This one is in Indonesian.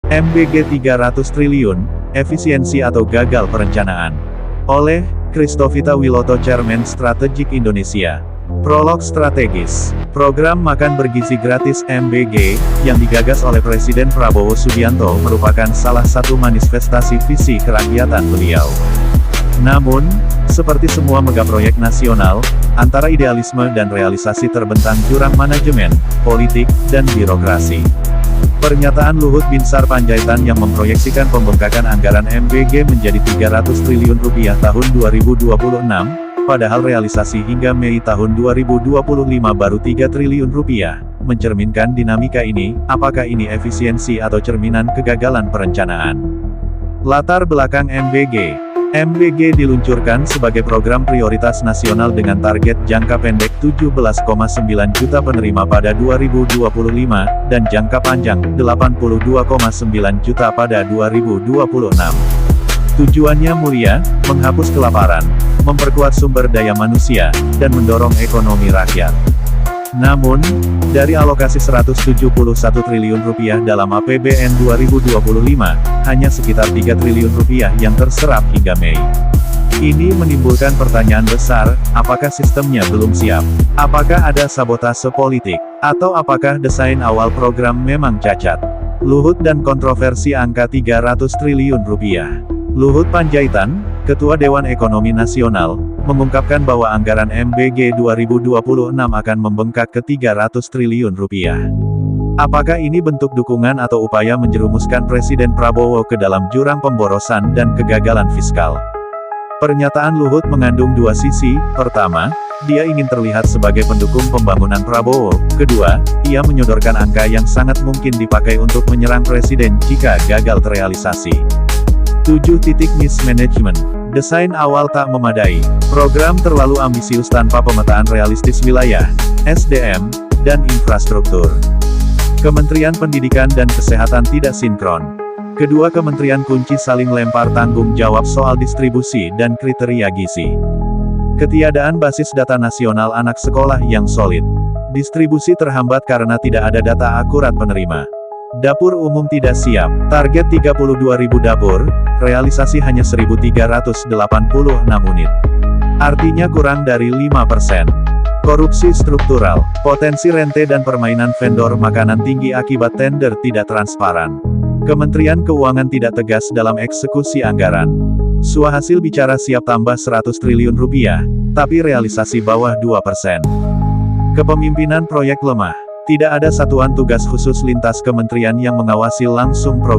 MBG 300 triliun, efisiensi atau gagal perencanaan. Oleh Christovita Wiloto, Chairman Strategik Indonesia. Prolog strategis. Program makan bergizi gratis MBG, yang digagas oleh Presiden Prabowo Subianto merupakan salah satu manifestasi visi kerakyatan beliau. Namun, seperti semua megaproyek nasional, antara idealisme dan realisasi terbentang jurang manajemen, politik, dan birokrasi. Pernyataan Luhut Binsar Panjaitan yang memproyeksikan pembengkakan anggaran MBG menjadi 300 triliun rupiah tahun 2026, padahal realisasi hingga Mei tahun 2025 baru 3 triliun rupiah, mencerminkan dinamika ini. Apakah ini efisiensi atau cerminan kegagalan perencanaan? Latar belakang MBG. MBG diluncurkan sebagai program prioritas nasional dengan target jangka pendek 17,9 juta penerima pada 2025, dan jangka panjang 82,9 juta pada 2026. Tujuannya mulia, menghapus kelaparan, memperkuat sumber daya manusia, dan mendorong ekonomi rakyat. Namun, dari alokasi 171 triliun rupiah dalam APBN 2025, hanya sekitar 3 triliun rupiah yang terserap hingga Mei. Ini menimbulkan pertanyaan besar, apakah sistemnya belum siap? Apakah ada sabotase politik? Atau apakah desain awal program memang cacat? Luhut dan kontroversi angka 300 triliun rupiah. Luhut Panjaitan, Ketua Dewan Ekonomi Nasional, mengungkapkan bahwa anggaran MBG 2026 akan membengkak ke 300 triliun rupiah. Apakah ini bentuk dukungan atau upaya menjerumuskan Presiden Prabowo ke dalam jurang pemborosan dan kegagalan fiskal? Pernyataan Luhut mengandung dua sisi. Pertama, dia ingin terlihat sebagai pendukung pembangunan Prabowo. Kedua, ia menyodorkan angka yang sangat mungkin dipakai untuk menyerang Presiden jika gagal terrealisasi. 7. Mismanagement. Desain awal tak memadai. Program terlalu ambisius tanpa pemetaan realistis wilayah, SDM, dan infrastruktur. Kementerian Pendidikan dan Kesehatan tidak sinkron. Kedua kementerian kunci saling lempar tanggung jawab soal distribusi dan kriteria gizi. Ketiadaan basis data nasional anak sekolah yang solid. Distribusi terhambat karena tidak ada data akurat penerima. Dapur umum tidak siap. Target 32.000 dapur, realisasi hanya 1.386 unit. Artinya kurang dari 5%. Korupsi struktural. Potensi rente dan permainan vendor makanan tinggi akibat tender tidak transparan. Kementerian Keuangan tidak tegas dalam eksekusi anggaran. Suhasil bicara siap tambah 100 triliun rupiah, tapi realisasi bawah 2%. Kepemimpinan proyek lemah. Tidak ada satuan tugas khusus lintas kementerian yang mengawasi langsung program.